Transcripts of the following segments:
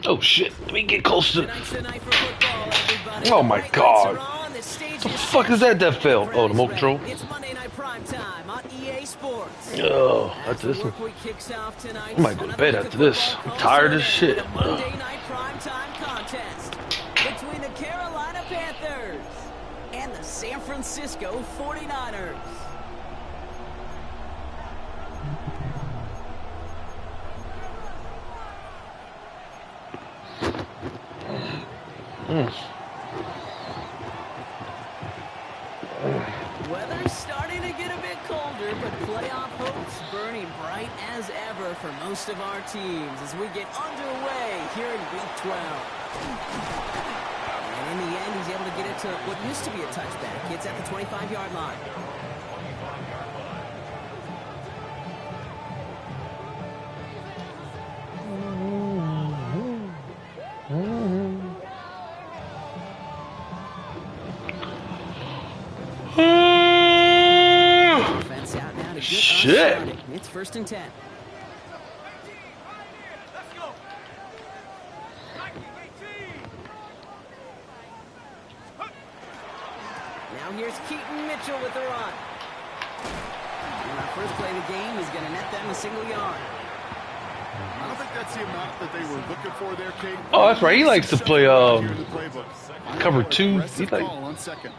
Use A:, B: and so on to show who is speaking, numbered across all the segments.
A: Oh shit, let me get close to... Oh my god. What the fuck is that fell? Oh, the remote control?
B: It's Monday Night Prime Time on EA Sports.
A: Oh, after this one. I might go to bed after this. I'm tired as shit.
B: Monday Night Prime Time contest between the Carolina Panthers and the San Francisco 49ers. Weather's starting to get a bit colder, but playoff hopes burning bright as ever for most of our teams as we get underway here in Week 12. And in the end, he's able to get it to what used to be a touchback. It's at the 25-yard line.
A: Shit.
B: It's 1st and 10. Now here's Keaton Mitchell with the run. And our first play of the game is going to net them a single yard.
C: I don't think that's the amount that they were looking for there, Kate.
A: Oh, that's right. He likes to play cover 2. He like
C: on second.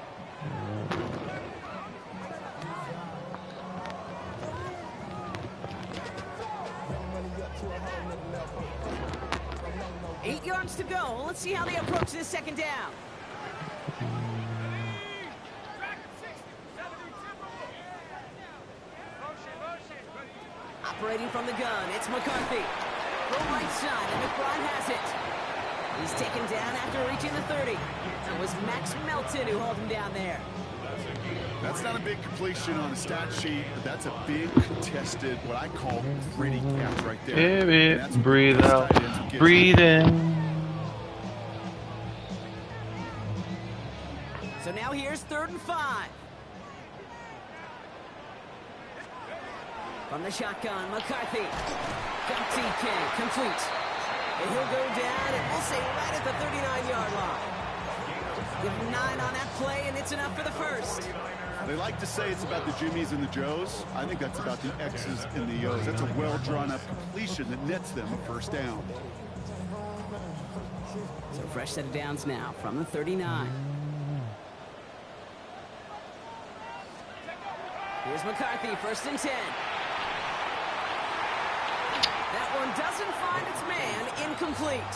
B: To go. Let's see how they approach this second down. Operating from the gun, it's McCarthy. Go right side, and McBride has it. He's taken down after reaching the 30. It was Max Melton who held him down there.
C: That's not a big completion on a stat sheet, but that's a big contested, what I call gritty catch right there.
A: Yeah, breathe out, breathe in.
B: So now here's 3rd and 5. From the shotgun, McCarthy. Got TK, complete. And he'll go down, and we'll say right at the 39-yard line. Give him 9 on that play, and it's enough for the first.
C: They like to say it's about the Jimmies and the Joes. I think that's about the X's and the O's. That's a well-drawn-up completion that nets them a first down.
B: So fresh set of downs now from the 39. Here's McCarthy, 1st and 10. That one doesn't find its man, incomplete.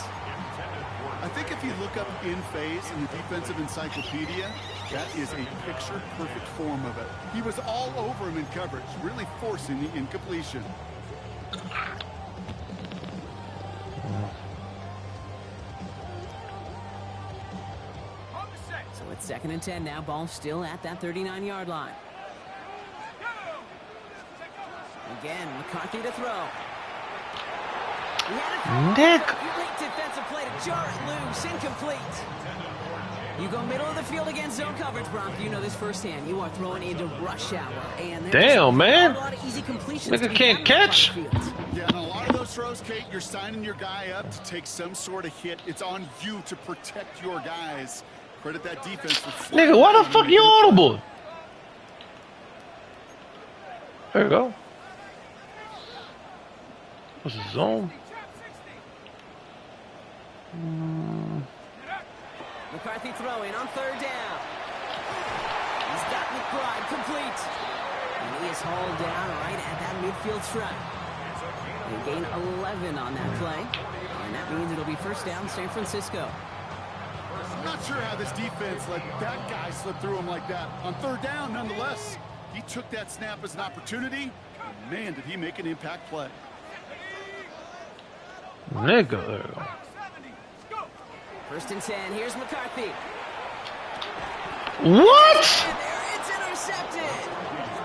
C: I think if you look up in phase in the defensive encyclopedia, that is a picture-perfect form of it. He was all over him in coverage, really forcing the incompletion.
B: So it's 2nd and 10 now, ball still at that 39-yard line. Again, McCarthy to throw.
A: Nick.
B: Late defensive play to jar it loose, incomplete. You go middle of the field against zone coverage, Brock. You know this firsthand. You are throwing into rush hour. And
A: damn, man.
B: A lot of easy completions.
A: Nigga can't catch.
C: Yeah, and a lot of those throws, Kate, you're signing your guy up to take some sort of hit. It's on you to protect your guys. Credit that defense.
A: Nigga, why the fuck you audible? There you go. What's his zone?
B: McCarthy throwing on 3rd down. He's got McBride complete. And he is hauled down right at that midfield stripe. They gain 11 on that play. And that means it'll be 1st down San Francisco.
C: I'm not sure how this defense let that guy slip through him like that. On 3rd down, nonetheless. He took that snap as an opportunity, and man, did he make an impact play.
A: Nigga.
B: 1st and 10. Here's McCarthy.
A: What?
B: It's intercepted.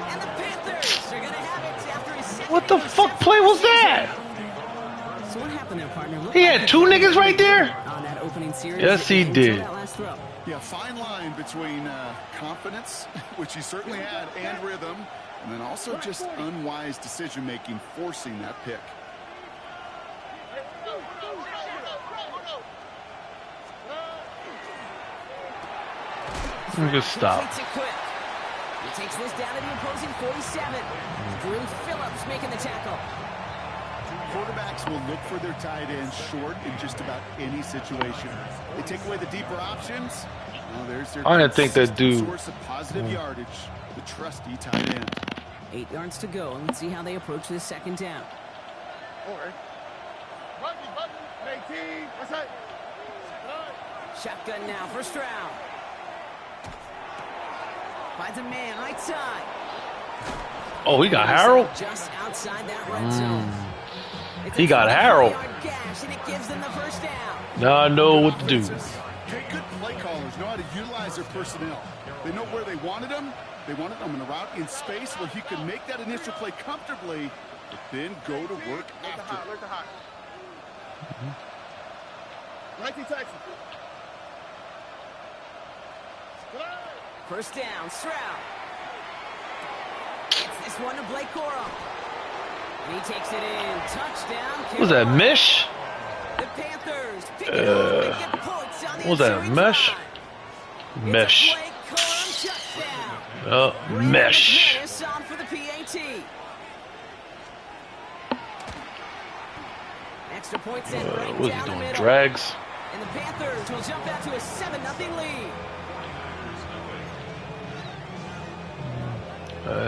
B: And the Panthers are going to have it after his second.
A: What the fuck play was that?
B: So what happened there, partner?
A: He had 2 niggas right there?
B: On that opening series.
A: Yes, he did.
B: That last throw.
C: Yeah, fine line between confidence, which he certainly had, and rhythm, and then also just unwise decision-making, forcing that pick.
A: Let me just stop.
B: He takes this down to the opposing 47. Drew Phillips making the tackle.
C: Quarterbacks will look for their tight ends short in just about any situation. They take away the deeper options. Well, there's their
A: I didn't think that dude.
C: source of positive yardage, the trusty tight end.
B: 8 yards to go, and let's see how they approach this 2nd down. Shotgun now, 1st round. Finds a man, right side.
A: Oh, he got Harold?
B: Just outside that red zone.
A: He got Harold.
B: Gash, and it gives them the 1st down.
A: Now I know what to do.
C: Okay, good play callers know how to utilize their personnel. They know where they wanted them. They wanted them in a route in space where he could make that initial play comfortably, but then go to work after.
B: First down, Stroud. It's this one to Blake Corum. And he takes it in. Touchdown.
A: What was that, Mish?
B: The Panthers pick it up and get points on the
A: What was that,
B: ensuing
A: Mesh?
B: drive.
A: Mesh.
B: It's a Blake Corum touchdown.
A: Mesh.
B: McManus on for the PAT. Extra points in right
A: What was
B: down
A: he
B: the
A: doing?
B: middle.
A: Drags?
B: And the Panthers will jump out to a 7-0 lead.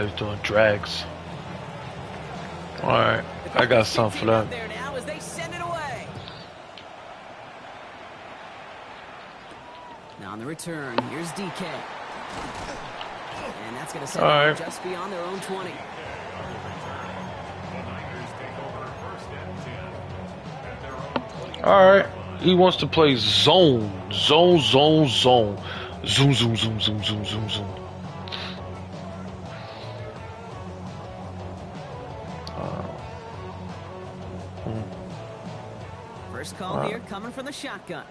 A: He's doing drags. Alright, I got something for that.
B: There now as they send it away. Now on the return, here's DK. And that's going to send them just beyond their own 20.
A: Alright, he wants to play zone. Zone, zone, zone. Zoom, zoom, zoom, zoom, zoom, zoom, zoom.
B: First call here coming from the shotgun.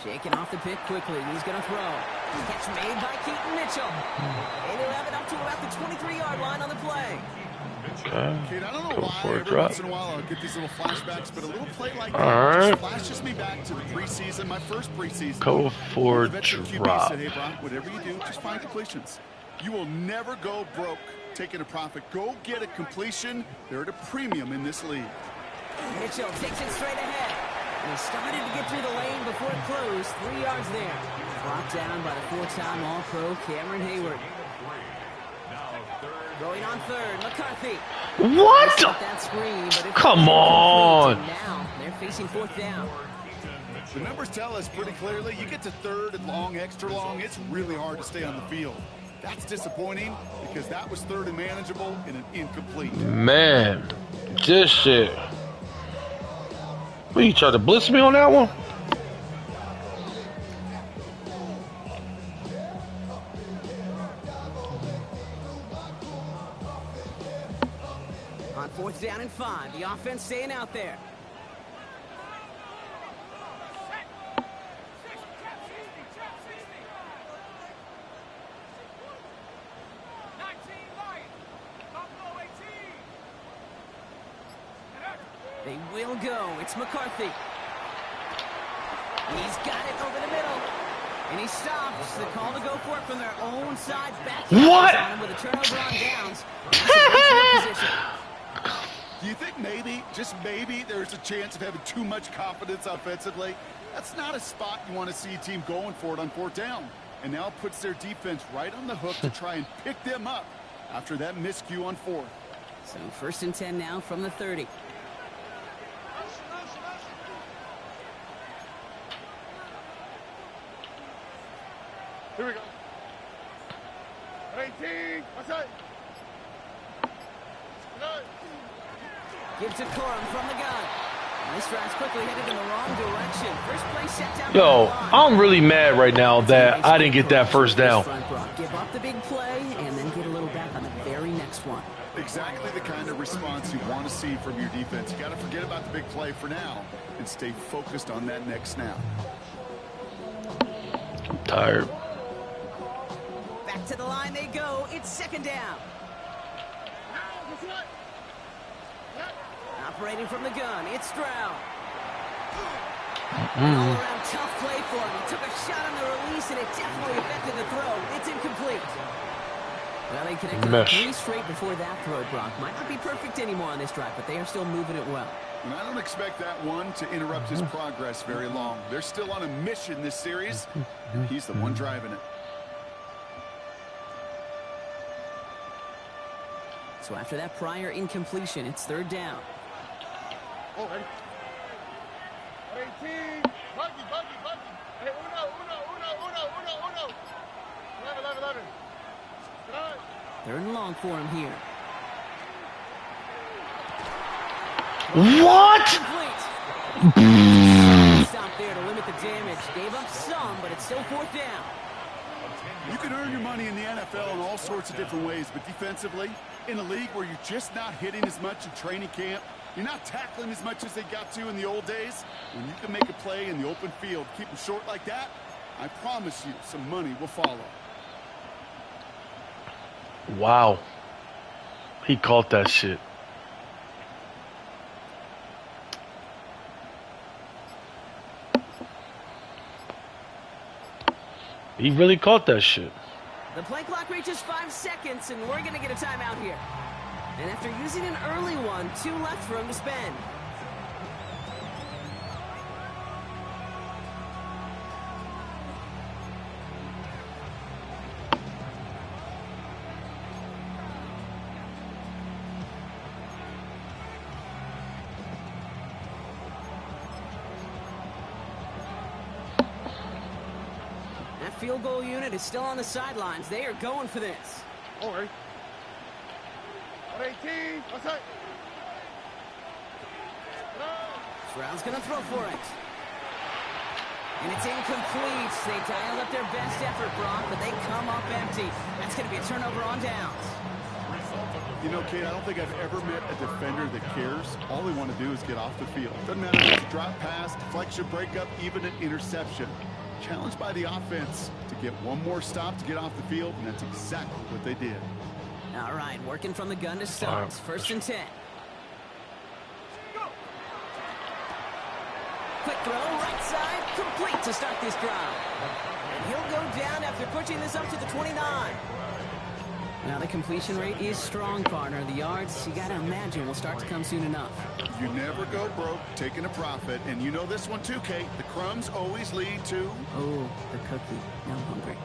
B: Shaking off the pick quickly. He's going to throw. Catch made by Keaton Mitchell. And he'll have it up to about the 23-yard line on the play.
A: Okay.
C: Kate, I don't know
A: Go
C: why
A: for a
C: every
A: drop.
C: once in a while I'll get these little flashbacks, but a little play like
A: All
C: that
A: right.
C: just flashes me back to the preseason, my first preseason.
A: Go for
C: The veteran QB
A: drop.
C: said, hey, Brock, whatever you do, just find completions. You will never go broke taking a profit. Go get a completion. They're at a premium in this league.
B: Mitchell takes it straight ahead. And he started to get through the lane before it closed. 3 yards there. Brought down by the 4-time All-Pro Cameron Hayward. Going on 3rd, McCarthy.
A: What?
B: That screen, but it
A: Come on.
B: now they're facing 4th down.
C: The numbers tell us pretty clearly, you get to 3rd and long, extra long, it's really hard to stay on the field. That's disappointing because that was 3rd and manageable and an incomplete.
A: Man, this shit. What, you tried to blitz me on that one?
B: On 4th down and 5, the offense staying out there. They will go. It's McCarthy. He's got it over the middle. And he stops. The call to go for it from their own side. Back
A: What?
B: on him with a turnover on downs.
C: Do you think maybe, just maybe, there's a chance of having too much confidence offensively? That's not a spot you want to see a team going for it on 4th down. And now it puts their defense right on the hook to try and pick them up after that miscue on 4th.
B: So 1st and 10 now from the 30. Gives to Corum from the gun. This drive's quickly headed in the wrong direction. First play set down.
A: Yo, I'm really mad right now that I didn't get that first down.
B: Give up the big play and then get a little back on the very next one.
C: Exactly the kind of response you want to see from your defense. You got to forget about the big play for now and stay focused on that next snap.
A: I'm tired.
B: Back to the line they go. It's second down. Operating from the gun, it's Stroud. An all-around tough play for him. He took a shot on the release, and it definitely affected the throw. It's incomplete. Well, they connected on 3 straight before that throw, Brock. Might not be perfect anymore on this drive, but they are still moving it well.
C: And I don't expect that one to interrupt his progress very long. They're still on a mission this series, and he's the one driving it.
B: So after that prior incompletion, it's third down.
D: Oh, ready? 18. Buggy. Hey, uno. 11.
B: Third and long for him here.
A: What?
B: Stop there to limit the damage. Gave up some, but it's still fourth down.
C: You can earn your money in the NFL in all sorts of different ways, but defensively, in a league where you're just not hitting as much in training camp, you're not tackling as much as they got to in the old days, when you can make a play in the open field, keep them short like that, I promise you some money will follow.
A: Wow. He caught that shit. He really caught that shit.
B: The play clock reaches 5 seconds, and we're going to get a timeout here. And after using an early one, 2 left for him to spend. That field goal unit is still on the sidelines. They are going for this.
D: Oh, ready? 18. What's that?
B: Stroud's going to throw for it. And it's incomplete. They dialed up their best effort, Brock, but they come up empty. That's going to be a turnover on downs.
C: You know, Kate, I don't think I've ever met a defender that cares. All they want to do is get off the field. Doesn't matter if it's a drop pass, deflection, breakup, even an interception. Challenged by the offense to get one more stop to get off the field, and that's exactly what they did.
B: All right, working from the gun to start. First and 10. Quick throw, right side, complete to start this drive. And he'll go down after pushing this up to the 29. Now the completion rate is strong, partner. The yards, you got to imagine, will start to come soon enough.
C: You never go broke taking a profit, and you know this one too, Kate. The crumbs always lead to...
B: Oh, the cookie. Now I'm hungry.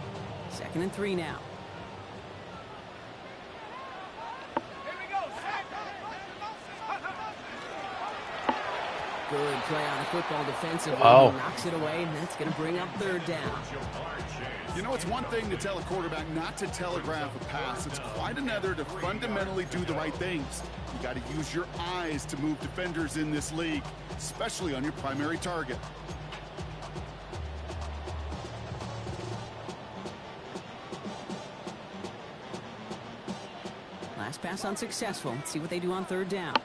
B: Second and 3 now. Good play on the football defensively.
A: Wow.
B: He knocks it away, and that's going to bring up third down.
C: You know, it's one thing to tell a quarterback not to telegraph a pass. It's quite another to fundamentally do the right things. You got to use your eyes to move defenders in this league, especially on your primary target.
B: Last pass unsuccessful. Let's see what they do on third down.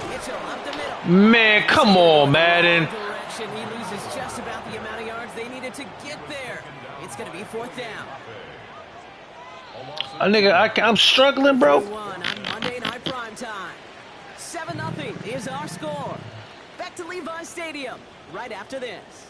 B: Mitchell up the middle.
A: Man, come on, Madden.
B: Direction. He loses just about the amount of yards they needed to get there. It's going to be fourth down.
A: Nigga, I'm struggling, bro.
B: On Monday Night Prime Time. 7-0 is our score. Back to Levi Stadium right after this.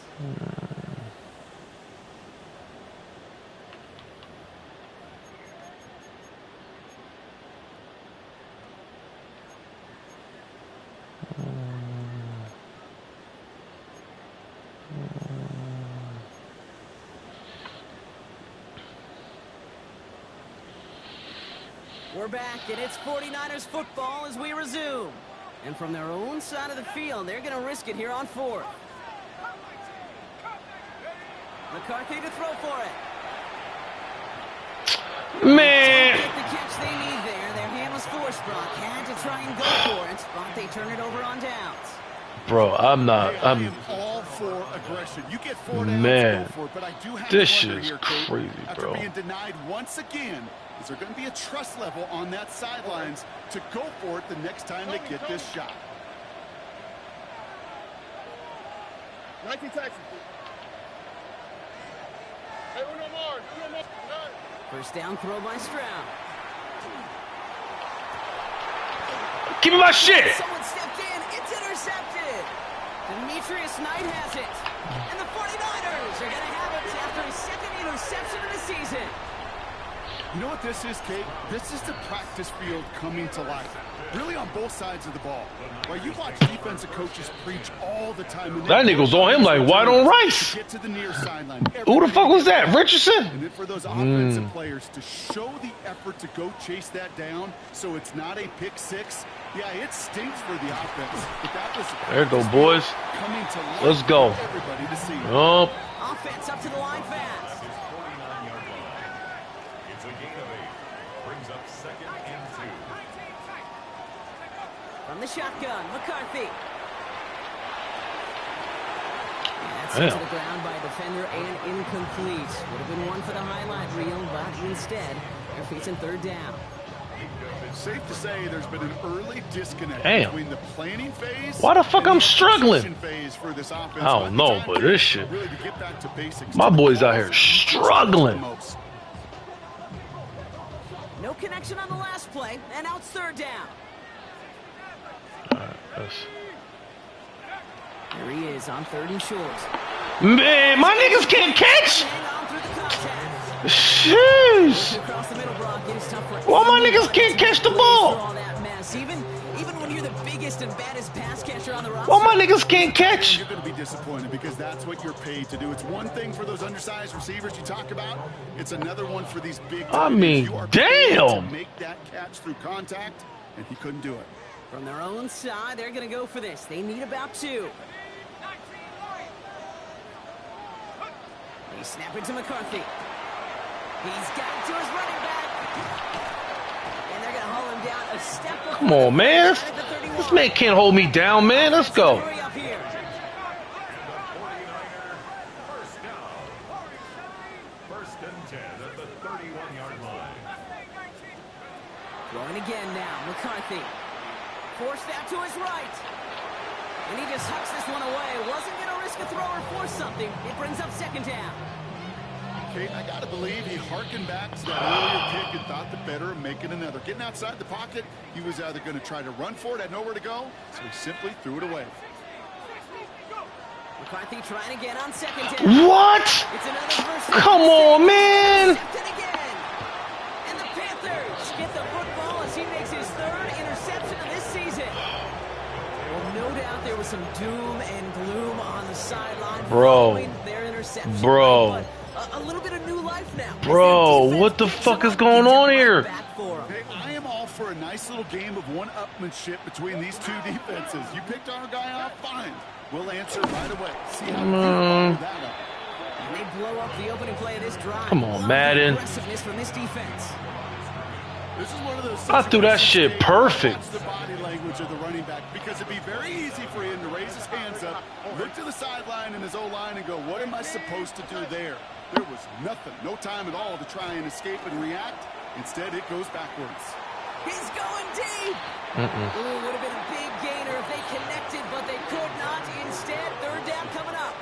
B: We're back, and it's 49ers football as we resume. And from their own side of the field, they're going to risk it here on fourth. McCarthy to throw for it.
A: Man.
B: Get the catch they need there. Their hand was forced, Brock. Had to try and go for it, but they turn it over on downs.
A: Bro, I'm
C: I am all for aggression. You get 4 downs,
A: Man,
C: go for it. But I do have
A: this
C: to
A: shit
C: wonder
A: is
C: here, Kate,
A: crazy,
C: after
A: bro.
C: being denied once again, is there going to be a trust level on that sidelines to go for it the next time they get this shot?
D: 19 taxes. Hey, uno more. None.
B: First down throw by Stroud.
A: Give me my shit.
B: Someone stepped in. It's intercepted. Demetrius Knight has it. And the 49ers are going to have it after his second interception of the season.
C: You know what this is, Kate? This is the practice field coming to life. Really on both sides of the ball. Right, you watch defensive coaches preach all the time.
A: That nigga's on him like white on rice.
C: Get to the near sideline.
A: Who the fuck was that? Richardson?
C: And then for those offensive players to show the effort to go chase that down so it's not a pick six. Yeah, it stinks for the offense. But that was
A: There you go, boys.
C: coming to life.
A: Let's go.
C: For everybody to see.
A: Oh,
B: Offense up to the line fast.
E: It's a gain of 8. Brings up 2nd and 2.
B: From the shotgun, McCarthy. That's
A: Damn.
B: to the ground by a defender and incomplete. Would have been one for the highlight reel, but instead, they're facing third down.
C: Safe to say there's been an early disconnect
A: Damn.
C: between the planning phase.
A: Why the fuck
C: and
A: I'm
C: the
A: struggling?
C: execution phase for this offense.
A: I don't know, but this shit.
C: Really to get back to basics.
A: My boys out here struggling.
B: No connection on the last play, and now it's third down. Here he is on third and short.
A: Man, my niggas can't catch.
B: Hang on through the contact.
A: Jeez.
B: Across the middle, Brock. It is tough for
A: Why my niggas can't catch the ball?
B: all that mess. Even when you're the biggest and baddest pass catcher on the roster.
A: Why my niggas can't catch?
C: You're going to be disappointed because that's what you're paid to do. It's one thing for those undersized receivers you talk about. It's another one for these big.
A: I mean,
C: you are paid to
A: damn.
C: make that catch through contact, and he couldn't do it.
B: From their own side, they're going to go for this. They need about 2. They snap it to McCarthy. He's got it to his running back. And they're going to haul him down a step.
A: Come on, man. This man can't hold me down, man. Let's go.
B: Hurry up here.
E: First down. 1st and 10 at the 31-yard line.
B: Throwing again now. McCarthy. Forced out to his right. And he just hucks this one away. Wasn't going to risk a throw or force something. It brings up second down.
C: Kate, I got to believe he harkened back to that earlier kick and thought the better of making another. Getting outside the pocket, he was either going to try to run for it, had nowhere to go, so he simply threw it away.
B: McCarthy trying again on second down.
A: What?
B: It's another first
A: Come on, man.
B: Intercepted again. And the Panthers get the football as he makes his 3rd interception of this season. Well, no doubt there was some doom and gloom on the sideline.
A: Bro.
B: Following their interception.
A: Bro.
B: But a little bit of new life now.
A: Bro, what the fuck is going on here?
B: Back for 'em.
C: Hey, I am all for a nice little game of one-upmanship between these two defenses. You picked our guy off, fine. We'll answer right away. See how you follow that up.
B: And they blow up the opening play of this drive.
A: Come on,
B: Love the
A: Madden.
B: aggressiveness from this defense.
C: This is one of those
A: I threw that shit
C: situations
A: perfect.
C: Watch the body language of the running back because it'd be very easy for him to raise his hands up, look to the sideline in his O-line and go, what am I supposed to do there? There was nothing, no time at all to try and escape and react. Instead, it goes backwards.
B: He's going deep. Ooh, would have been a big gainer if they connected, but they could not. Instead, third down coming up.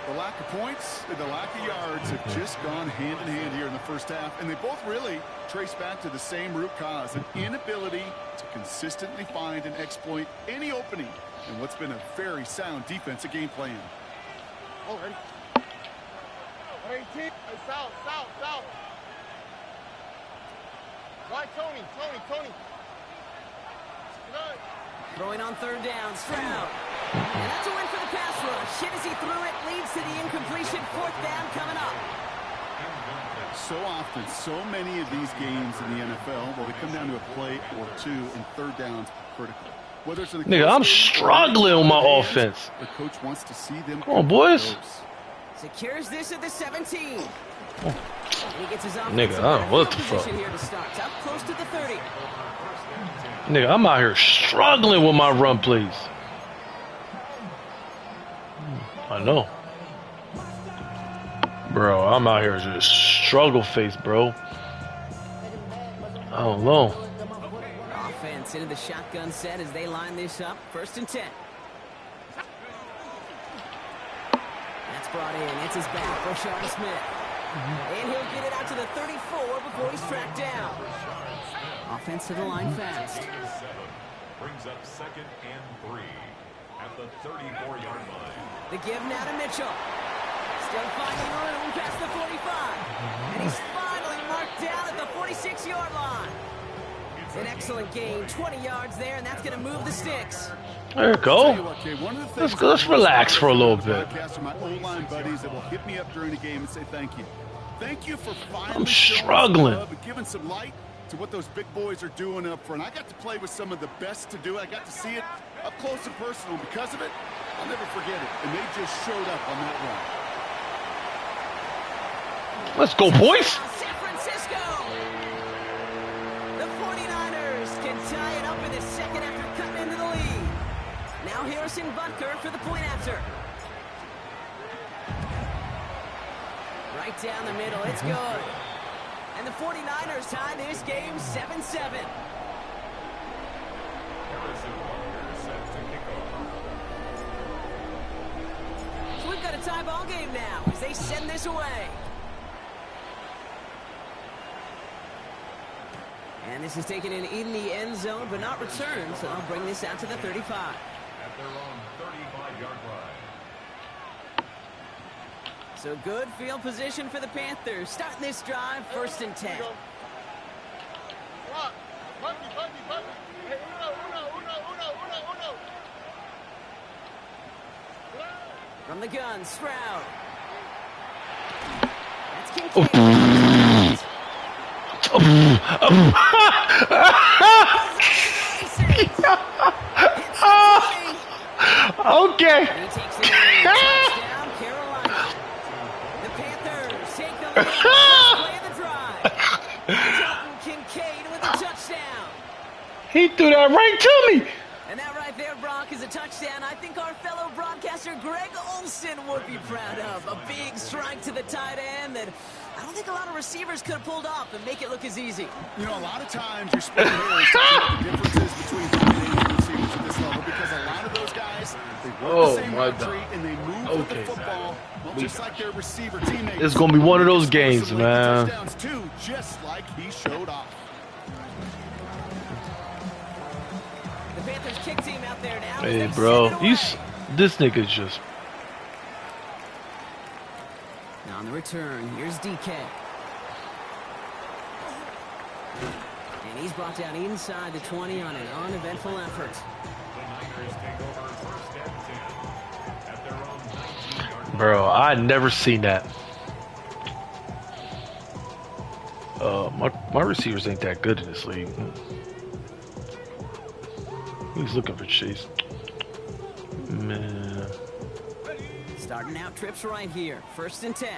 C: The lack of points and the lack of yards have just gone hand in hand here in the first half, and they both really trace back to the same root cause, an inability to consistently find and exploit any opening in what's been a very sound defensive game plan.
D: Oh, ready? 118. Hey, south. Right, Tony. Good.
B: Throwing on third down, Stroud. And that's a win for the pass rush. Hit as he threw it, leads to the incompletion. Fourth down coming up.
C: So often, so many of these games in the NFL, well, they come down to a play or two, and third downs are critical. Whether it's in the
A: Nigga, I'm struggling with my offense.
C: The coach wants to see them.
A: Come on, boys.
B: Secures this at the 17. He gets his
A: Nigga, I don't know what the fuck.
B: position here to start. Up close to the 30.
A: Nigga, I'm out here struggling with my run plays. I know. Bro, I'm out here just struggle face, bro. I don't know.
B: Offense into the shotgun set as they line this up. 1st and 10. That's brought in. It's his back. Rashard Smith. And he'll get it out to the 34 before he's tracked down. Offense to the line fast.
E: Brings up 2nd and 3 at the 34-yard line.
B: The give now to Mitchell. Still finding room past the 45. And he's finally marked down at the 46-yard line. An excellent gain. 20 yards there, and that's going to move the sticks.
A: There you go. Let's relax for a little bit.
C: My O-line buddies that will hit me up during the game and say thank you. Thank you for finally
A: I'm struggling.
C: showing some love and giving some light to what those big boys are doing up front. I got to play with some of the best to do it. I got to see it up close and personal. Because of it, I'll never forget it. And they just showed up on that run.
A: Let's go, boys.
B: San Francisco. The 49ers can tie it up in the second after cutting into the lead. Now Harrison Butker for the point after. Right down the middle. It's good. And the 49ers tie this game 7-7.
E: Harrison Butker set to kick off.
B: So we've got a tie ball game now as they send this away. And this is taken in the end zone, but not returned, so I'll bring this out to the 35.
E: At their own 35-yard line.
B: So good field position for the Panthers. Starting this drive, 1st and 10.
D: Rock. Puppy. Hey, uno.
B: From the gun, Stroud. That's Kincaid.
A: Okay.
B: He takes the lead. Touchdown, Carolina. The Panthers take the lead. First play of the drive. Dalton Kincaid with a touchdown.
A: He threw that right to me.
B: And that right there, Brock, is a touchdown I think our fellow broadcaster Greg Olson would be proud of. A big strike to the tight end that I don't think a lot of receivers could have pulled off and make it look as easy.
C: You know, a lot of times you're splitting hairs talking about the differences between tight ends and receivers at this level because a lot of those guys, they work the same route tree and they move with the football, well, just like their receiver teammates.
A: It's gonna be one of those games, man.
C: Touchdowns too, just like he showed off.
B: The Panthers kick team out there now.
A: Hey, bro, this nigga's just.
B: Now on the return, here's DK. And he's brought down inside the 20 on an uneventful effort.
E: The Niners take over 1st and 10 at their own 19-yard line.
A: Bro, I never seen that. My receivers ain't that good in this league. He's looking for Chase. Man.
B: Starting out trips right here. 1st and 10.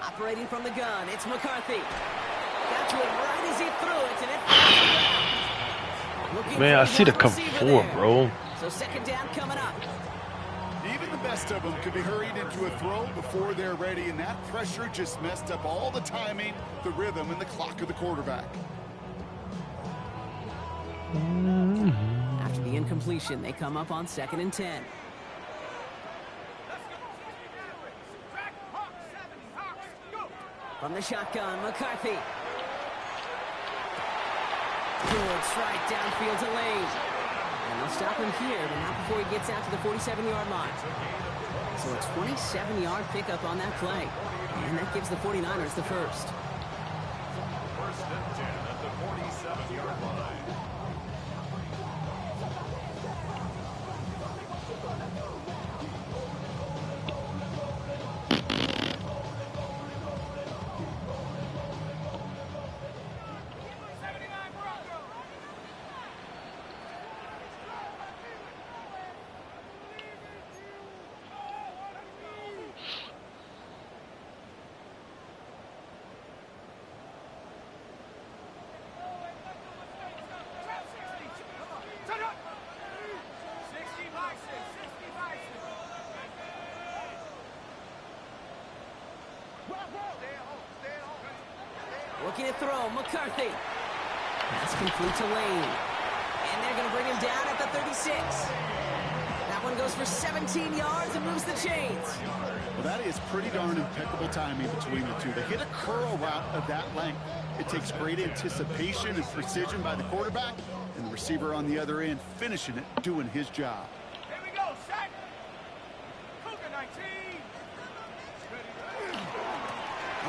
B: Operating from the gun, it's McCarthy. Got to it right as he threw it, and it
A: Man, I see the come forward, bro.
B: So 2nd down coming up.
C: Even the best of them could be hurried into a throw before they're ready, and that pressure just messed up all the timing, the rhythm, and the clock of the quarterback.
B: After the incompletion, they come up on 2nd and 10. From the shotgun, McCarthy. Good strike downfield to Lane. And they'll stop him here, but not before he gets out to the 47-yard line. So a 27-yard pickup on that play. And that gives the 49ers the first.
E: 1st and 10 at the 47-yard line.
B: Looking to throw, McCarthy. That's complete to Lane. And they're going to bring him down at the 36. That one goes for 17 yards and moves the chains.
C: Well, that is pretty darn impeccable timing between the two. They hit a curl route of that length. It takes great anticipation and precision by the quarterback, and the receiver on the other end finishing it, doing his job.
D: Here we go, sack. Cougar 19.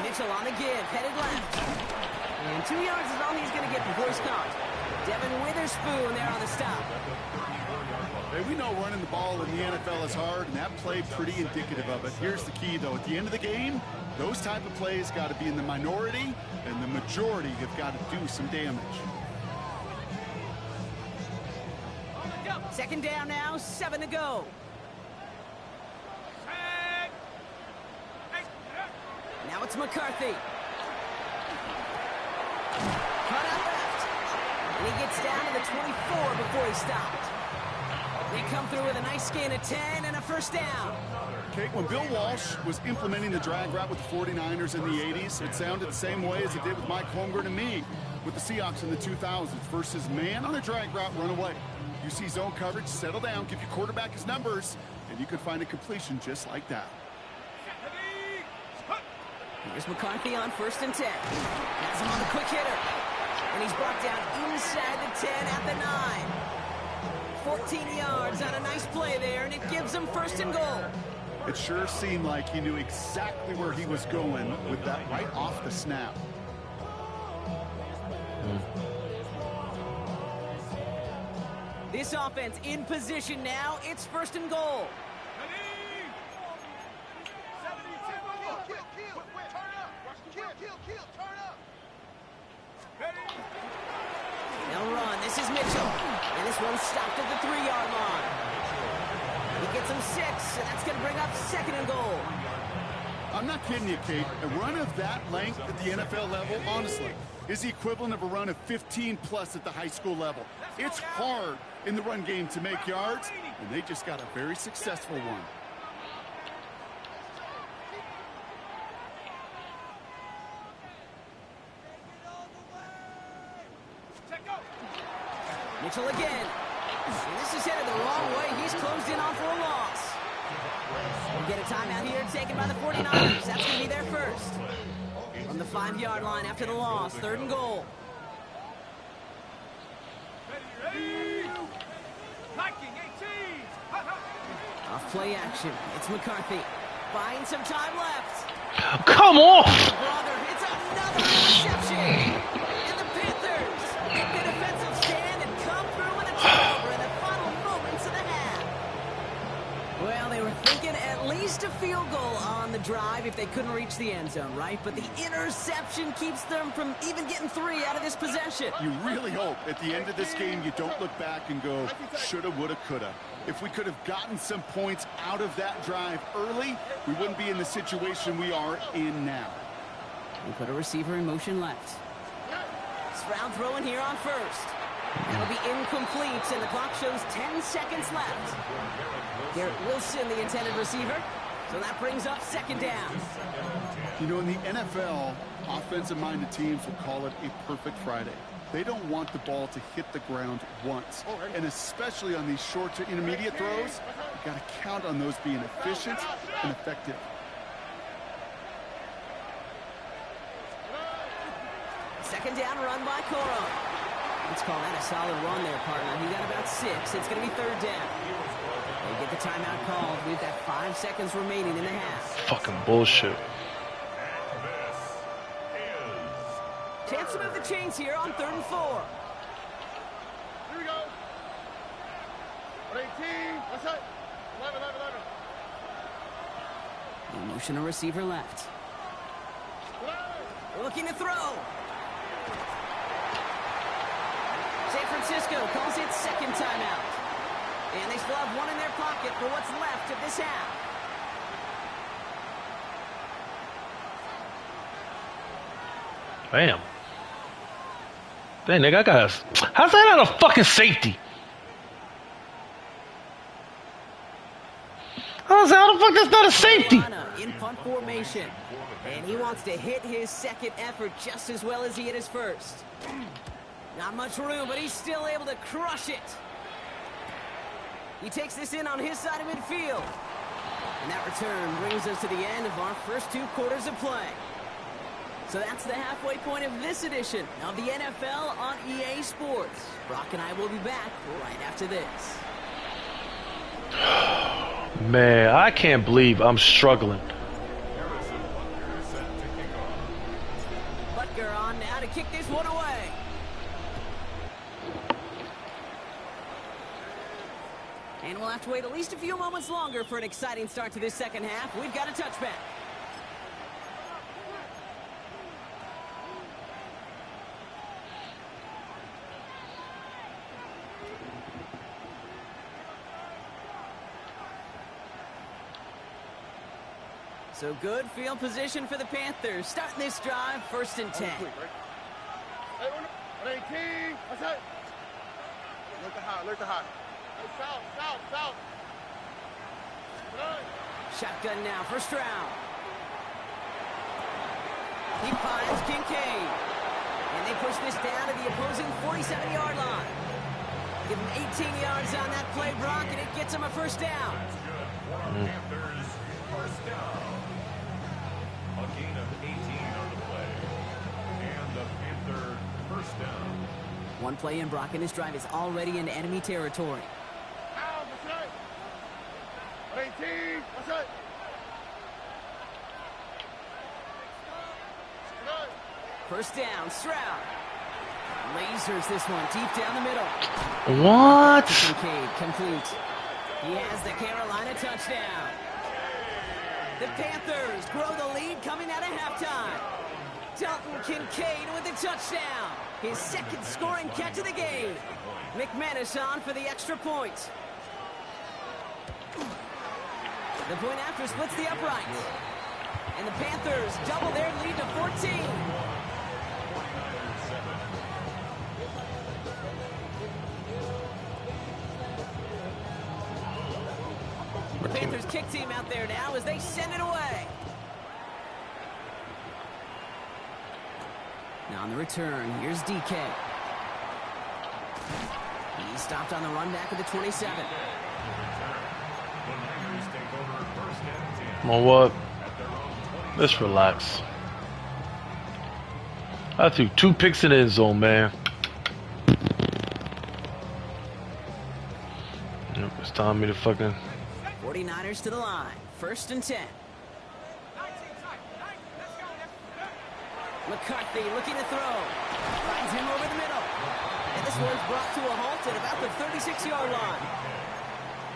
B: Mitchell on the give, headed left. And 2 yards is all he's going to get before he's caught. Devin Witherspoon there on the stop.
C: Hey, we know running the ball in the NFL is hard, and that play pretty indicative of it. Here's the key, though. At the end of the game, those type of plays got to be in the minority, and the majority have got to do some damage.
B: Second down now, 7 to go. Now it's McCarthy. Cut out left. And he gets down to the 24 before he stopped. They come through with a nice gain of 10 and a first down.
C: Kate, when Bill Walsh was implementing the drag route with the 49ers in the 80s, it sounded the same way as it did with Mike Holmgren and me with the Seahawks in the 2000s versus man on a drag route, run away. You see zone coverage, settle down, give your quarterback his numbers, and you could find a completion just like that.
B: Here's McCarthy on 1st and 10. Has him on the quick hitter. And he's brought down inside the 10 at the 9. 14 yards on a nice play there, and it gives him 1st and goal.
C: It sure seemed like he knew exactly where he was going with that right off the snap.
B: This offense in position now. It's 1st and goal. They'll run. This is Mitchell. And this one's stopped at the 3-yard line. He gets him 6, and that's going to bring up 2nd and goal.
C: I'm not kidding you, Kate. A run of that length at the NFL level, honestly, is the equivalent of a run of 15-plus at the high school level. It's hard in the run game to make yards, and they just got a very successful one.
B: Mitchell again. And this is headed the wrong way. He's closed in on for a loss. We get a timeout here taken by the 49ers. That's going to be their first. From the 5-yard line after the loss, 3rd and goal. Off play action. It's McCarthy. Finds some time left.
A: Come on!
B: Brother, it's another interception. And the Panthers make the defensive stand and come through with a turnover in the final moments of the half. Well, they were thinking at least a field goal on the drive if they couldn't reach the end zone, right? But the interception keeps them from even getting 3 out of this possession.
C: You really hope at the end of this game you don't look back and go, shoulda, woulda, coulda. If we could have gotten some points out of that drive early, we wouldn't be in the situation we are in now.
B: We put a receiver in motion left. Stroud throwing here on 1st. That'll be incomplete, and the clock shows 10 seconds left. Garrett Wilson, the intended receiver. So that brings up 2nd down.
C: You know, in the NFL, offensive-minded teams will call it a perfect Friday. They don't want the ball to hit the ground once. And especially on these short to intermediate throws, you've got to count on those being efficient and effective.
B: Second down run by Corum. Let's call that a solid run there, partner. He got about 6. It's going to be 3rd down. They get the timeout called. We've got 5 seconds remaining in the half.
A: Fucking bullshit.
B: Chance to move the chains here on 3rd and 4.
D: Here we go. 18. What's that? 11.
B: In motion, a receiver left. Looking to throw. San Francisco calls it 2nd timeout. And they still have 1 in their pocket for what's left of this half.
A: Damn. Dang, nigga, I got us. How's that not a fucking safety? How's was how the fuck that's not a safety?
B: Carolina in punt formation. And he wants to hit his second effort just as well as he hit his first. Not much room, but he's still able to crush it. He takes this in on his side of midfield. And that return brings us to the end of our first 2 quarters of play. So that's the halfway point of this edition of the NFL on EA Sports. Brock and I will be back right after this.
A: Man, I can't believe I'm struggling.
B: Butker on now to kick this one away. And we'll have to wait at least a few moments longer for an exciting start to this second half. We've got a touchback. So good field position for the Panthers. Starting this drive, 1st and 10. Shotgun now, first round. He finds Kincaid. And they push this down to the opposing 47-yard line. Give him 18 yards on that play, Brock, and it gets him a first down.
E: Panthers, first down. A gain of 18 on the play. And the Panther first down.
B: One play in, Brock, and this drive is already in enemy territory. First down, Stroud. Lasers this one deep down the middle.
A: What?
B: Kincaid complete. He has the Carolina touchdown. The Panthers grow the lead coming out of halftime. Dalton Kincaid with the touchdown. His second scoring catch of the game. McManus on for the extra point. The point after splits the uprights. And the Panthers double their lead to 14. The Panthers kick team out there now as they send it away. Now on the return, here's DK. He stopped on the run back of the 27.
A: Come on, what? Let's relax. I threw 2 picks in the end zone, man. Yep, it's time for me to fucking...
B: 49ers to the line. 1st and 10. McCarthy looking to throw. Finds him over the middle. And this one's brought to a halt at about the 36-yard line.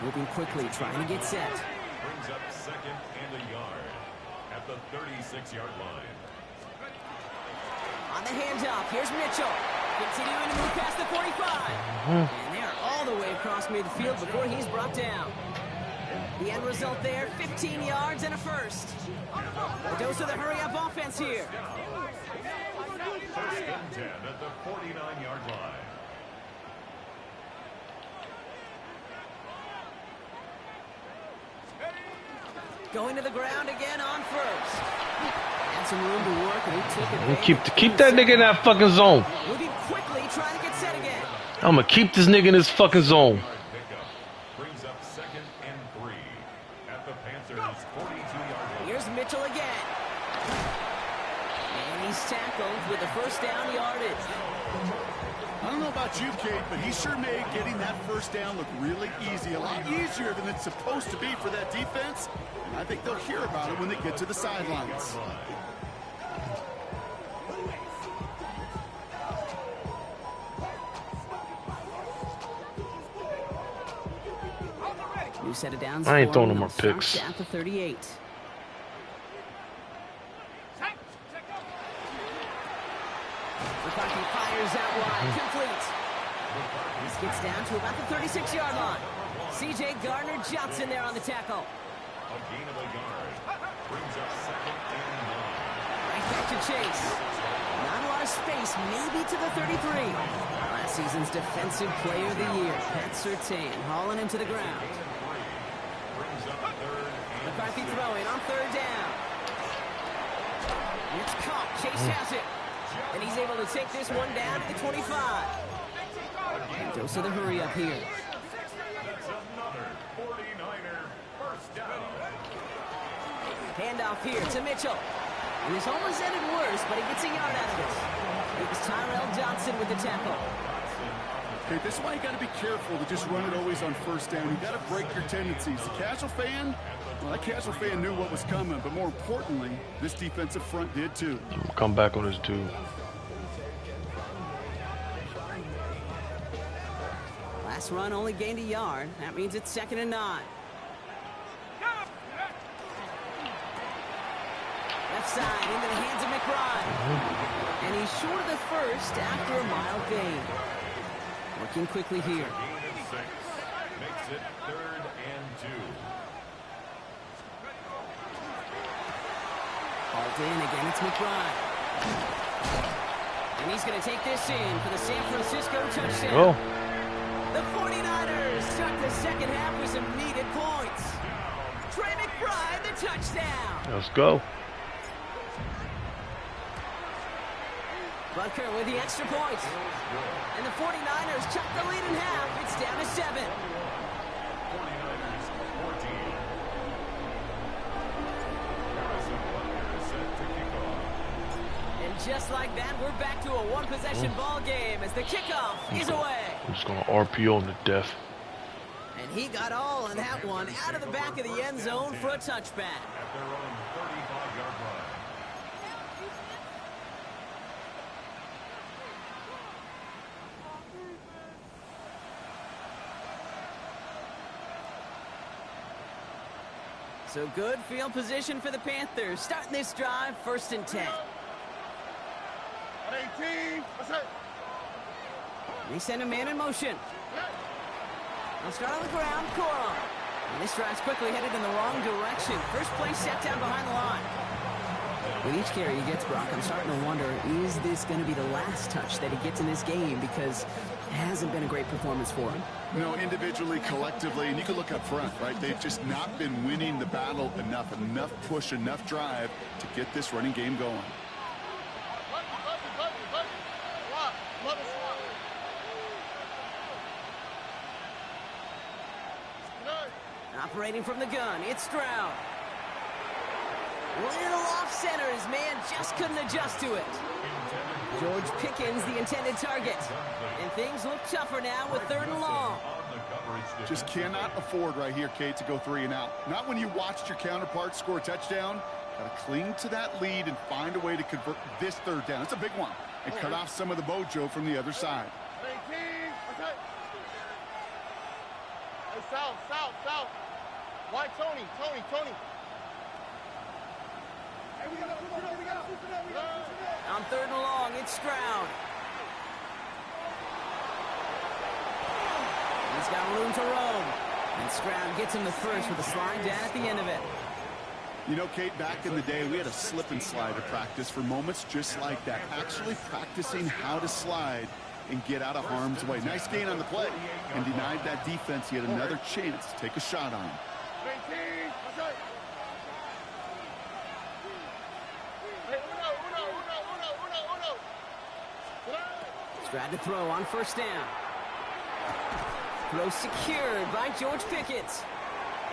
B: Moving quickly, trying to get set.
E: Brings up 2nd and a yard at the 36-yard line.
B: On the handoff, here's Mitchell. Continuing to move past the 45. And they're all the way across midfield before he's brought down. The end result there, 15 yards and a first. A dose of the hurry-up offense here.
E: 1st and 10 at the 49-yard line.
B: Going to the ground again on first. Had some room to work, and he took it.
A: Keep that nigga in that fucking zone.
B: Moving quickly, trying to get set again.
A: I'm gonna keep this nigga in his fucking zone.
E: Brings up 2nd and 3 at the Panthers' 42-yard line.
B: Here's Mitchell again. And he's tackled with the first down yardage.
C: I don't know about you, Kate, but he sure made getting that first down look really easy. A lot easier than it's supposed to be for that defense. And I think they'll hear about it when they get to the sidelines.
B: New set of downs.
A: I ain't throwing no more picks.
B: Down to 38. McCarthy fires out wide, complete. This gets down to about the 36-yard line. C.J. Gardner-Johnson there on the tackle.
E: A gain of a yard. Brings up 2nd and 9.
B: Right back to Chase. Not a lot of space, maybe to the 33. Last season's Defensive Player of the Year, Pat Surtain, hauling him to the ground.
E: Brings up 3rd
B: throwing on third down. It's caught. Chase has it. And he's able to take this one down to the 25. And dose of the hurry up here.
E: That's another 49er first down.
B: Handoff here to Mitchell. And this almost ended worse, but he gets a yard out of this. It was Tyrell Johnson with the tackle.
C: Okay, this is why you got to be careful to just run it always on first down. You got to break your tendencies. The casual fan, well, that casual fan knew what was coming, but more importantly, this defensive front did too.
A: Come back on this dude.
B: Last run only gained a yard. That means it's 2nd and 9. Left side into the hands of McBride. And he's short of the first after a mild gain. Working quickly here.
E: Gain of 6 makes it 3rd and 2.
B: Hauled in again, it's McBride. And he's going to take this in for the San Francisco touchdown.
A: Go.
B: The 49ers start the second half with some needed points. Trey McBride, the touchdown.
A: Let's go.
B: Butker with the extra point. And the 49ers chuck the lead in half. It's down to 7.
E: 49ers 14. Harrison Butker set to kick off.
B: And just like that, we're back to a one-possession ball game as the kickoff is away.
A: I'm just gonna RPO him to death.
B: And he got all on that one out of the back of the end zone for a touchback.
E: At their own 35-yard line.
B: So good field position for the Panthers. Starting this drive, 1st and 10.
D: 18.
B: They send a man in motion. They'll start on the ground, Corum. And this drive's quickly headed in the wrong direction. First play set down behind the line. With each carry he gets, Brock, I'm starting to wonder, is this going to be the last touch that he gets in this game? Because it hasn't been a great performance for him.
C: You know, individually, collectively, and you can look up front, right? They've just not been winning the battle enough push, enough drive to get this running game going.
B: Operating from the gun, it's Stroud. Little off center, his man just couldn't adjust to it. George Pickens, the intended target. And things look tougher now with 3rd and long.
C: Just cannot afford right here, Kate, to go 3 and out. Not when you watched your counterpart score a touchdown. Got to cling to that lead and find a way to convert this 3rd down. It's a big one. And cut off some of the mojo from the other side.
D: 18. Okay. Hey, south. Why, Tony? Hey, we got
B: On 3rd and long, it's Stroud. He's got room to roam. And Stroud gets him the first with a slide down at the end of it.
C: You know, Kate, back in the day, we had a slip and slide to practice for moments just like that. Actually practicing how to slide and get out of harm's way. Nice gain on the play and denied that defense. He had another chance to take a shot on him.
D: 19. Okay. Hey, uno.
B: Stroud to throw on 1st down. Throw secured by George Pickens.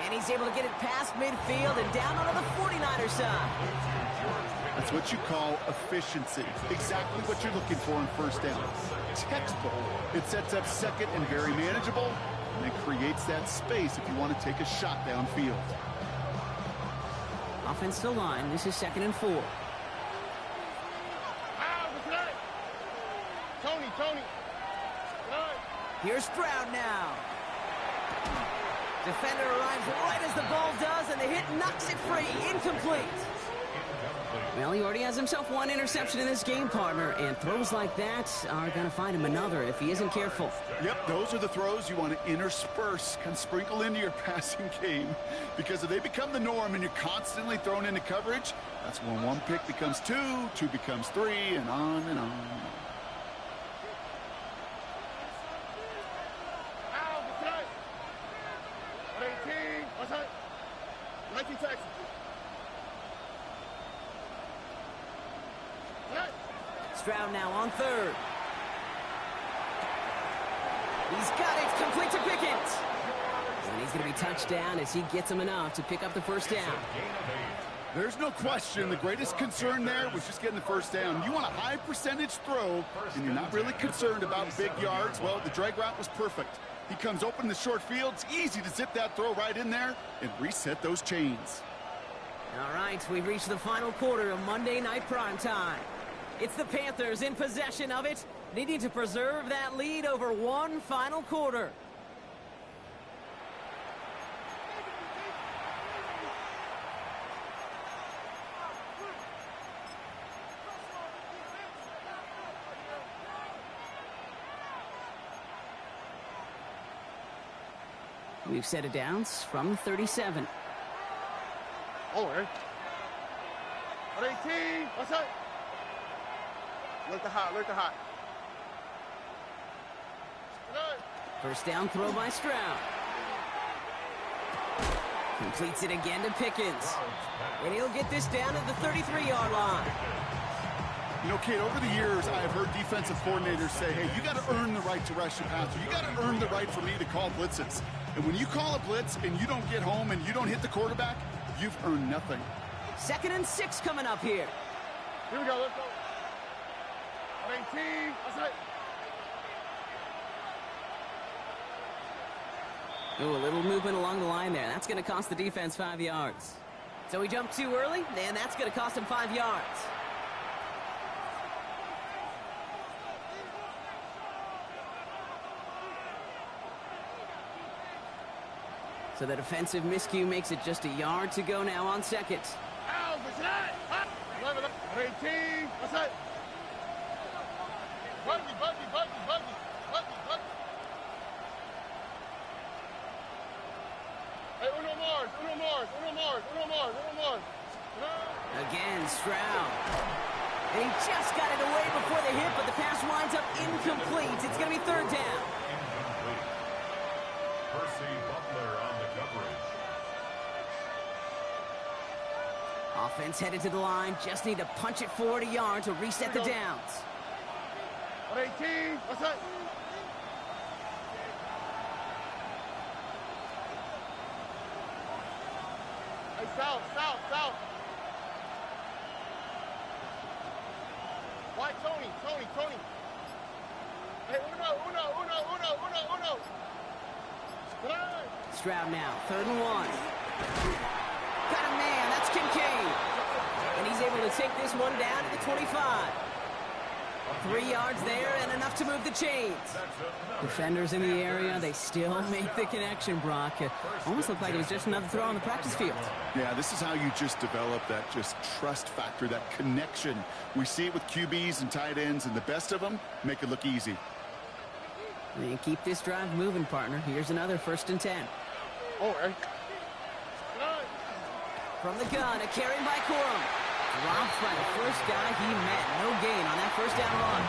B: And he's able to get it past midfield and down onto the 49er side.
C: That's what you call efficiency. Exactly what you're looking for on 1st down. Textbook. It sets up 2nd and very manageable, and it creates that space if you want to take a shot downfield.
B: Offensive line, this is 2nd and 4.
D: Tony.
B: Here's Stroud now. Defender arrives right as the ball does, and the hit knocks it free. Incomplete. Well, he already has himself 1 interception in this game, partner, and throws like that are going to find him another if he isn't careful.
C: Yep, those are the throws you want to intersperse, kind of sprinkle into your passing game, because if they become the norm and you're constantly thrown into coverage, that's when 1 pick becomes 2, 2 becomes 3, and on and on.
F: 19 Texas.
B: Stroud now on third. He's got it, complete to Pickens. And he's going to be touched down as he gets him enough to pick up the first down.
C: There's no question. The greatest concern there was just getting the first down. You want a high percentage throw, and you're not really concerned about big yards. Well, the drag route was perfect. He comes open in the short field. It's easy to zip that throw right in there and reset those chains.
B: All right, we've reached the final quarter of Monday Night Primetime. It's the Panthers in possession of it, needing to preserve that lead over one final quarter. We've set it down from 37.
F: Oh, eh? 18. What's that? Look the hot, look the hot.
B: First down throw by Stroud. Completes it again to Pickens. And he'll get this down at the 33-yard line.
C: You know, Kate, over the years, I have heard defensive coordinators say, hey, you got to earn the right to rush your passer. You got to earn the right for me to call blitzes. And when you call a blitz and you don't get home and you don't hit the quarterback, you've earned nothing.
B: 2nd and 6 coming up here.
F: Here we go, let's go. 18. What's that?
B: Ooh, a little movement along the line there. That's going to cost the defense 5 yards. So he jumped too early, and that's going to cost him 5 yards. So the defensive miscue makes it just a yard to go now on second.
F: Ow, what's that? 18. What's that? Buggy. Hey, uno more.
B: Again, Stroud. And he just got it away before the hit, but the pass winds up incomplete. It's going to be third down.
E: Incomplete. Percy Butler on the coverage.
B: Offense headed to the line. Just need to punch it forward a yard to reset the downs.
F: 18. What's that? Hey, south. Why Tony? Hey, uno.
B: Stroud now, 3rd and 1. Got a man, that's Kincaid. And he's able to take this one down to the 25. 3 yards there and enough to move the chains. Defenders in the area, they still make the connection, Brock. It almost looked like it was just another throw on the practice field.
C: Yeah, this is how you just develop that just trust factor, that connection. We see it with QBs and tight ends, and the best of them make it look easy.
B: And keep this drive moving, partner. Here's another 1st and 10.
F: Oh, hey.
B: From the gun, a carry by Corum. Dropped by the first guy he met. No gain on that first down run.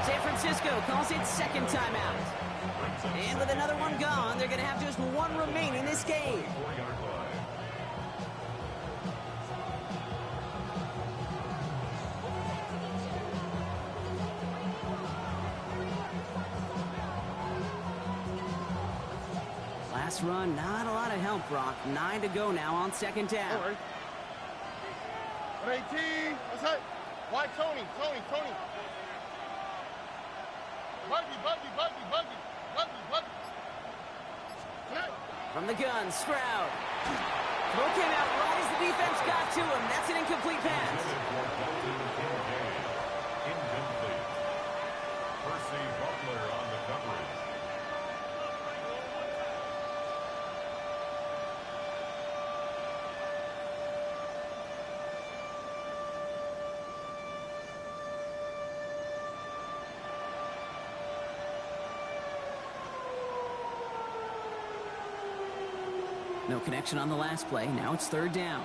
B: San Francisco calls it 2nd timeout. And with another one gone, they're going to have just one remaining this game. Last run, not a lot of help, Brock. 9 to go now on 2nd down.
F: All right. 18. What's that? Why Tony? Buggy.
B: From the gun, Stroud. Throw came out right as the defense got to him. That's an incomplete pass.
E: Incomplete. Percy Butler on the coverage.
B: No connection on the last play. Now it's 3rd down.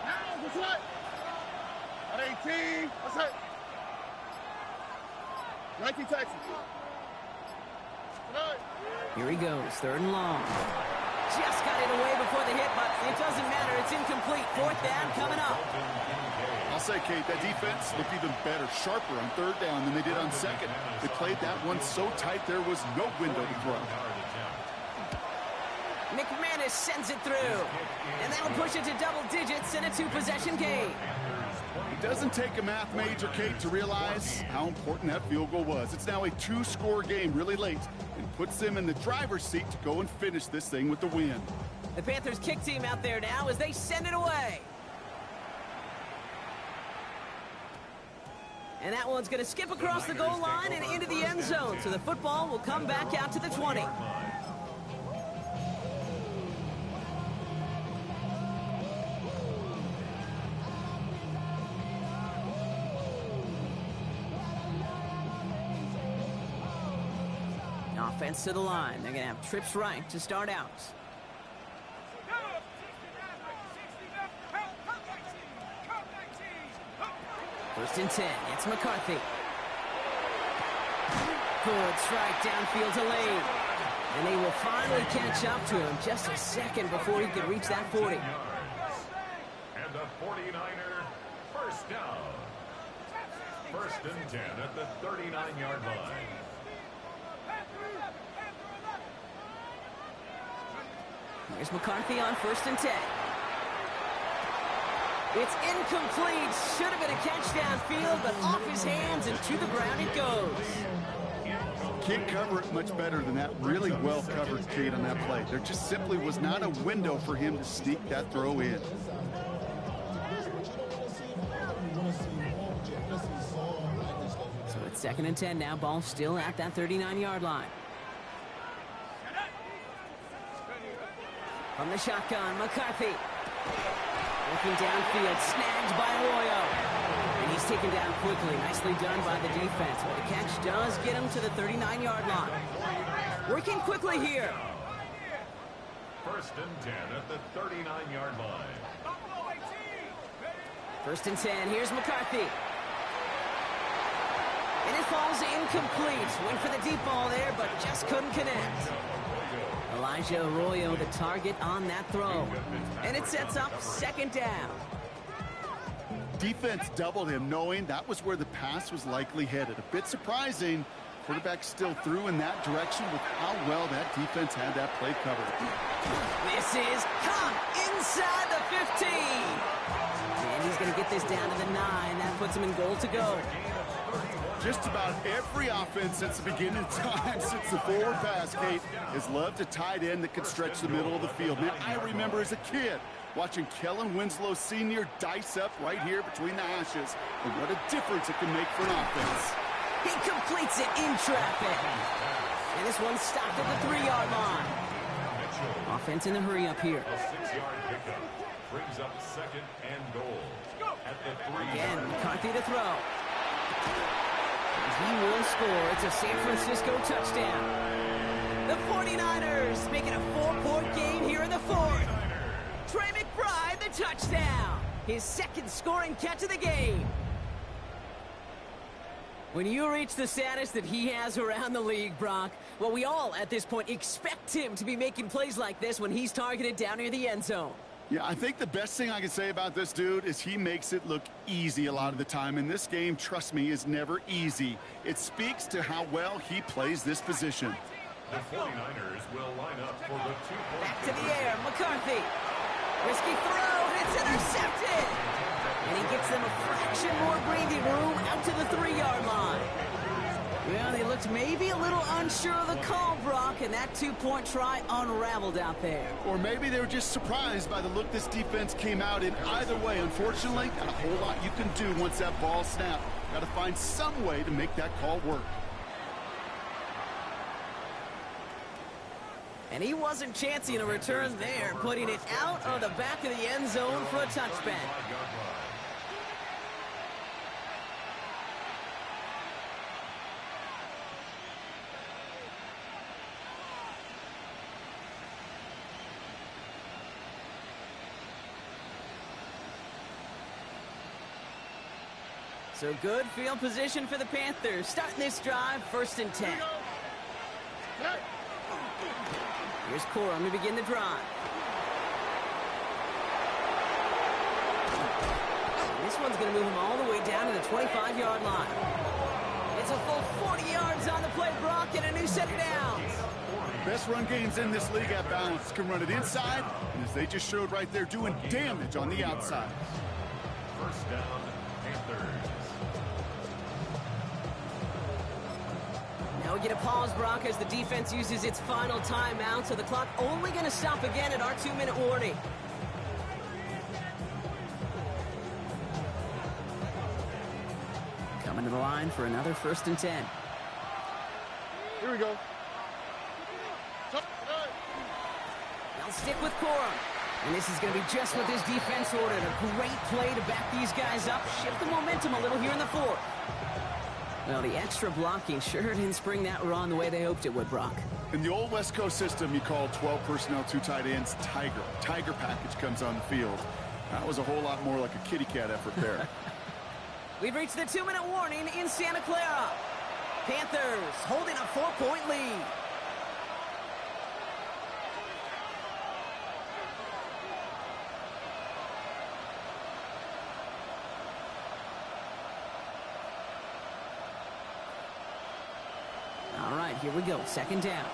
F: Now, what's that? At 18. What's that? 19 Texas.
B: Here he goes, 3rd and long. Just got it away before the It doesn't matter. It's incomplete. Fourth down coming up.
C: I'll say, Kate, that defense looked even better, sharper on third down than they did on second. They played that one so tight there was no window to throw.
B: McManus sends it through. And that'll push it to double digits in a two-possession game.
C: It doesn't take a math major, Kate, to realize how important that field goal was. It's now a two-score game really late and puts them in the driver's seat to go and finish this thing with the win.
B: The Panthers kick team out there now as they send it away. And that one's going to skip across the goal line and into the end zone. So the football will come back out to the 20. Offense to the line. They're going to have trips right to start out. First and 10. It's McCarthy. Good strike downfield to Lane. And they will finally catch up to him just a second before he could reach that 40.
E: And the 49er first down. First and 10 at the 39-yard line.
B: Here's McCarthy on first and 10. It's incomplete. Should have been a catch downfield, but off his hands and to the ground it goes.
C: Can't cover it much better than that. Really well covered, Kate, on that play. There just simply was not a window for him to sneak that throw in.
B: So it's second and 10 now. Ball still at that 39-yard line. From the shotgun, McCarthy. Looking downfield, snagged by Arroyo. And he's taken down quickly. Nicely done by the defense. But the catch does get him to the 39-yard line. Working quickly here.
E: First and 10 at the 39-yard line.
B: First and 10. Here's McCarthy. And it falls incomplete. Went for the deep ball there, but just couldn't connect. Elijah Arroyo, the target on that throw. And it sets up second down.
C: Defense doubled him, knowing that was where the pass was likely headed. A bit surprising. Quarterback still threw in that direction with how well that defense had that play covered.
B: This is caught inside the 15. And he's going to get this down to the 9. That puts him in goal to go.
C: Just about every offense since the beginning of time, since the forward pass, Kate, has loved a tight end that could stretch the middle of the field. Man, I remember as a kid watching Kellen Winslow Sr. dice up right here between the hashes. And what a difference it can make for an offense.
B: He completes it in traffic. And this one's stopped at the 3-yard line. Offense in a hurry up here.
E: A 6-yard pickup brings up second and goal at the 3.
B: Again, McCarthy to throw. He will score. It's a San Francisco touchdown. The 49ers making a 4-point game here in the fourth. Trey McBride, the touchdown. His second scoring catch of the game. When you reach the status that he has around the league, Brock, well, we all at this point expect him to be making plays like this when he's targeted down near the end zone.
C: Yeah, I think the best thing I can say about this dude is he makes it look easy a lot of the time. And this game, trust me, is never easy. It speaks to how well he plays this position.
E: The 49ers will line up for the 2-point.
B: Back to the air, McCarthy. Risky throw, and it's intercepted. And he gets them a fraction more breathing room out to the 3-yard line. Well, they looked maybe a little unsure of the call, Brock, and that 2-point try unraveled out there.
C: Or maybe they were just surprised by the look this defense came out in. Either way, unfortunately, not a whole lot you can do once that ball snapped. Got to find some way to make that call work.
B: And he wasn't chancing a return there, putting it out of the back of the end zone for a touchback. So good field position for the Panthers. Starting this drive, first and 10. Here's Corum to begin the drive. one's going to move him all the way down to the 25-yard line. It's a full 40 yards on the play, Brock, and a new set of downs.
C: Best run games in this league at balance. Can run it inside, and as they just showed right there, doing damage on the outside.
E: First down, Panthers.
B: Now we get a pause, Brock, as the defense uses its final timeout, so the clock only going to stop again at our 2-minute warning. Coming to the line for another 1st and 10.
F: Here we go.
B: They'll stick with Corum. And this is going to be just what this defense ordered. A great play to back these guys up, shift the momentum a little here in the 4th. Well, the extra blocking sure didn't spring that run the way they hoped it would, Brock.
C: In the old West Coast system, you call 12 personnel, 2 tight ends, Tiger. Tiger package comes on the field. That was a whole lot more like a kitty cat effort there.
B: We've reached the 2-minute warning in Santa Clara. Panthers holding a 4-point lead. All right, here we go. 2nd down.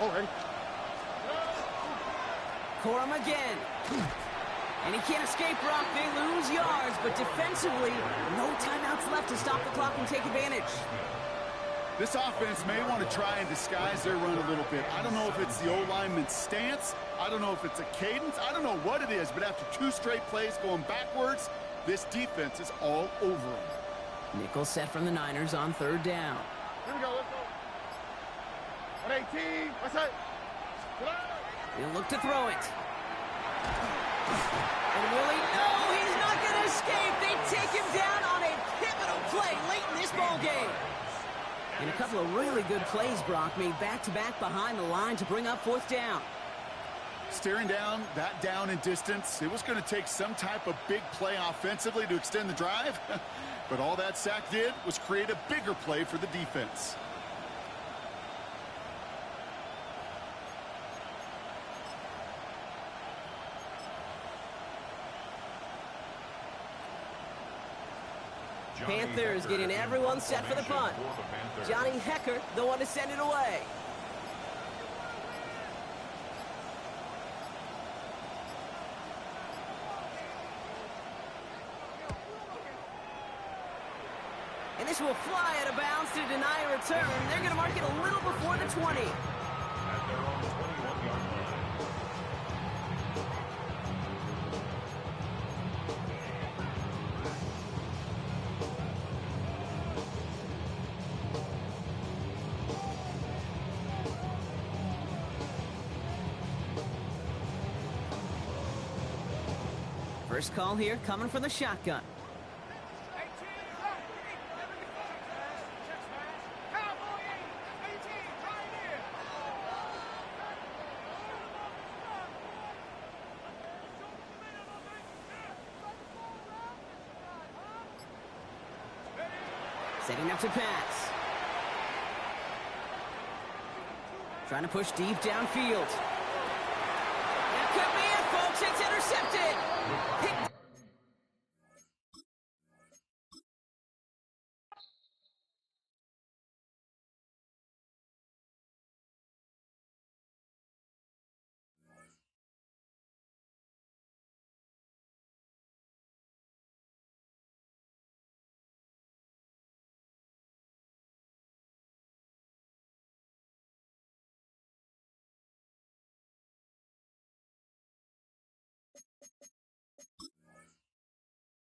F: Already.
B: Corum again. And he can't escape, Brock. They lose yards, but defensively, no timeouts left to stop the clock and take advantage.
C: This offense may want to try and disguise their run a little bit. I don't know if it's the O-lineman's stance. I don't know if it's a cadence. I don't know what it is, but after 2 straight plays going backwards, this defense is all over them.
B: Nickel set from the Niners on 3rd down.
F: Here we go. Let's go. 118. What's that?
B: He'll look to throw it. And will he? No, he's not going to escape. They take him down on a pivotal play late in this ball game. And a couple of really good plays, Brock, made back-to-back behind the line to bring up 4th down.
C: Staring down, that down in distance, it was going to take some type of big play offensively to extend the drive. But all that sack did was create a bigger play for the defense.
B: Panthers getting everyone set for the punt. Johnny Hecker, the one to send it away. And this will fly out of bounds to deny a return. They're going to mark it a little before the 20.
E: At their own 21-yard line.
B: First call here coming from the shotgun. Setting up to pass. Trying to push deep downfield. That could be it, folks. It's intercepted.